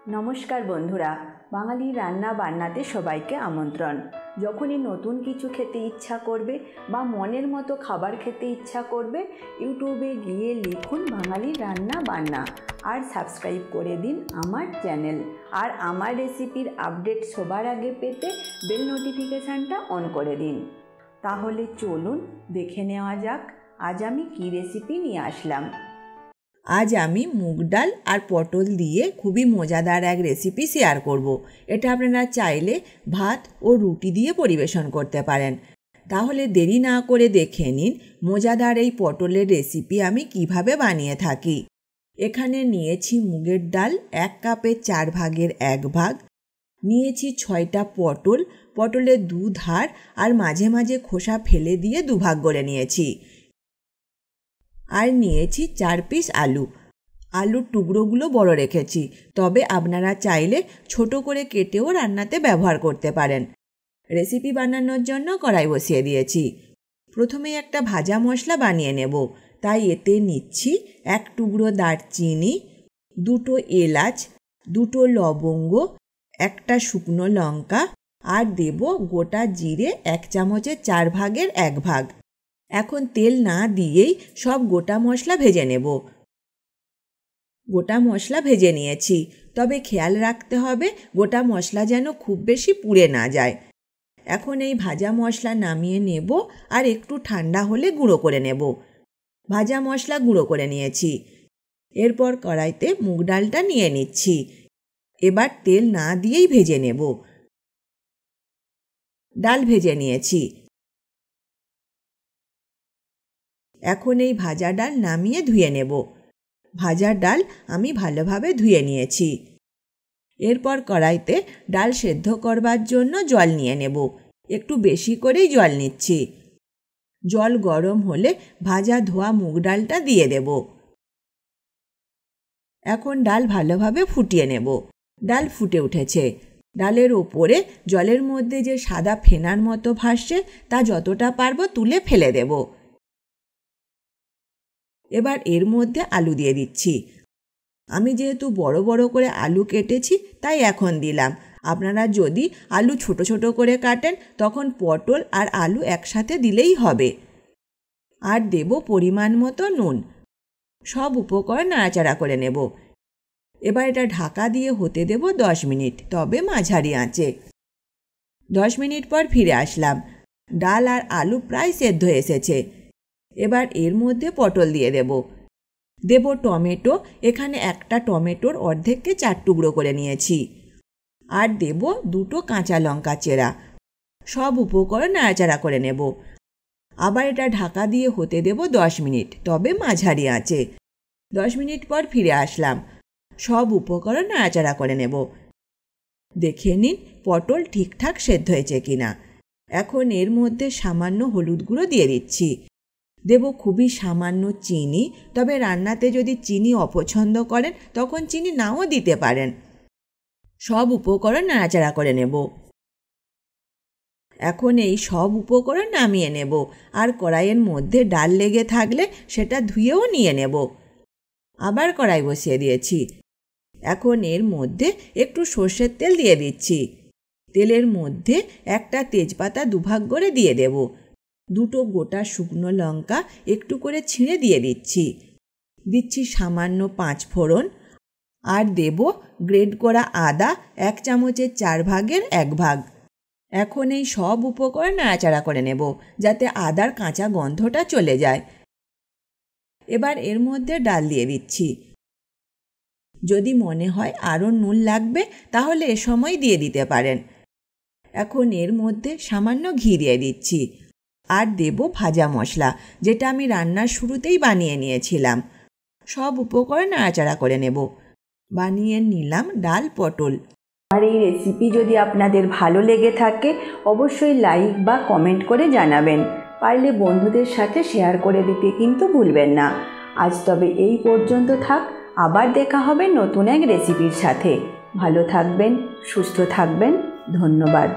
নমস্কার বন্ধুরা, বাঙালি রান্না বান্নাতে সবাইকে আমন্ত্রণ। যখনই নতুন কিছু খেতে ইচ্ছা করবে বা মনের মতো খাবার খেতে ইচ্ছা করবে, ইউটিউবে গিয়ে লিখুন বাঙালি রান্না বান্না আর সাবস্ক্রাইব করে দিন আমার চ্যানেল। আর আমার রেসিপির আপডেট সবার আগে পেতে বেল নোটিফিকেশানটা অন করে দিন। তাহলে চলুন দেখে নেওয়া যাক আজ আমি কী রেসিপি নিয়ে আসলাম। আজ আমি মুগ ডাল আর পটল দিয়ে খুবই মজাদার এক রেসিপি শেয়ার করব। এটা আপনারা চাইলে ভাত ও রুটি দিয়ে পরিবেশন করতে পারেন। তাহলে দেরি না করে দেখে নিন মজাদার এই পটলের রেসিপি আমি কিভাবে বানিয়ে থাকি। এখানে নিয়েছি মুগের ডাল 1 কাপের 4 ভাগের 1 ভাগ, নিয়েছি 6টা পটল, পটলের 2 ধার আর মাঝে মাঝে খোসা ফেলে দিয়ে 2 ভাগ করে নিয়েছি। আর নিয়েছি 4 পিস আলু। আলুর টুকরোগুলো বড় রেখেছি, তবে আপনারা চাইলে ছোট করে কেটেও রান্নাতে ব্যবহার করতে পারেন। রেসিপি বানানোর জন্য কড়াই বসিয়ে দিয়েছি। প্রথমে একটা ভাজা মশলা বানিয়ে নেব, তাই এতে নিচ্ছি 1 টুকরো দারচিনি, 2টো এলাচ, 2টো লবঙ্গ, 1টা শুকনো লঙ্কা আর দেব গোটা জিরে 1 চামচের 4 ভাগের 1 ভাগ। এখন তেল না দিয়েই সব গোটা মশলা ভেজে নেব। গোটা মশলা ভেজে নিয়েছি, তবে খেয়াল রাখতে হবে গোটা মশলা যেন খুব বেশি পুড়ে না যায়। এখন এই ভাজা মশলা নামিয়ে নেব আর একটু ঠান্ডা হলে গুঁড়ো করে নেব। ভাজা মশলা গুঁড়ো করে নিয়েছি। এরপর কড়াইতে মুগ ডালটা নিয়ে নিচ্ছি। এবার তেল না দিয়েই ভেজে নেব। ডাল ভেজে নিয়েছি। এখন এই ভাজা ডাল নামিয়ে ধুয়ে নেব। ভাজা ডাল আমি ভালোভাবে ধুয়ে নিয়েছি। এরপর কড়াইতে ডাল সেদ্ধ করবার জন্য জল নিয়ে নেব। একটু বেশি করেই জল নিচ্ছি। জল গরম হলে ভাজা ধোয়া মুগ ডালটা দিয়ে দেব। এখন ডাল ভালোভাবে ফুটিয়ে নেব। ডাল ফুটে উঠেছে। ডালের ওপরে জলের মধ্যে যে সাদা ফেনার মতো ভাসছে তা যতটা পারবো তুলে ফেলে দেব। এবার এর মধ্যে আলু দিয়ে দিচ্ছি। আমি যেহেতু বড় বড় করে আলু কেটেছি তাই এখন দিলাম। আপনারা যদি আলু ছোট ছোট করে কাটেন তখন পটল আর আলু একসাথে দিলেই হবে। আর দেব পরিমাণ মতো নুন। সব উপকরণ নাড়াচাড়া করে নেব। এবার এটা ঢাকা দিয়ে হতে দেব 10 মিনিট, তবে মাঝারি আঁচে। 10 মিনিট পর ফিরে আসলাম। ডাল আর আলু প্রায় সেদ্ধ এসেছে। এবার এর মধ্যে পটল দিয়ে দেব টমেটো। এখানে একটা টমেটোর অর্ধেককে 4 টুকরো করে নিয়েছি। আর দেব 2টো কাঁচা লঙ্কা চেরা। সব উপকরণ নাড়াচাড়া করে নেব। আবার এটা ঢাকা দিয়ে হতে দেব 10 মিনিট, তবে মাঝারি আঁচে। 10 মিনিট পর ফিরে আসলাম। সব উপকরণ নাড়াচাড়া করে নেব। দেখে নিন পটল ঠিকঠাক সেদ্ধ হয়েছে কিনা। এখন এর মধ্যে সামান্য হলুদ গুঁড়ো দিয়ে দিচ্ছি। দেব খুবই সামান্য চিনি, তবে রান্নাতে যদি চিনি অপছন্দ করেন তখন চিনি নাও দিতে পারেন। সব উপকরণ নাড়াচাড়া করে নেব। এখন এই সব উপকরণ নামিয়ে নেব আর কড়াইয়ের মধ্যে ডাল লেগে থাকলে সেটা ধুয়েও নিয়ে নেব। আবার কড়াই বসিয়ে দিয়েছি। এখন এর মধ্যে একটু সর্ষের তেল দিয়ে দিচ্ছি। তেলের মধ্যে একটা তেজপাতা 2 ভাগ করে দিয়ে দেব। 2টো গোটা শুকনো লঙ্কা একটু করে ছিঁড়ে দিয়ে দিচ্ছি সামান্য 5 ফোড়ন আর দেব গ্রেট করা আদা 1 চামচের 4 ভাগের 1 ভাগ। এখন এই সব উপকরণ নাড়াচাড়া করে নেব যাতে আদার কাঁচা গন্ধটা চলে যায়। এবার এর মধ্যে ডাল দিয়ে দিচ্ছি। যদি মনে হয় আরও নুন লাগবে তাহলে এ সময় দিয়ে দিতে পারেন। এখন এর মধ্যে সামান্য ঘি দিয়ে দিচ্ছি। আর দেব ভাজা মশলা, যেটা আমি রান্নার শুরুতেই বানিয়ে নিয়েছিলাম। সব উপকরণ নাড়াচাড়া করে নেব। বানিয়ে নিলাম ডাল পটল। আর এই রেসিপি যদি আপনাদের ভালো লেগে থাকে অবশ্যই লাইক বা কমেন্ট করে জানাবেন। পারলে বন্ধুদের সাথে শেয়ার করে দিতে কিন্তু ভুলবেন না। আজ তবে এই পর্যন্ত থাক। আবার দেখা হবে নতুন এক রেসিপির সাথে। ভালো থাকবেন, সুস্থ থাকবেন। ধন্যবাদ।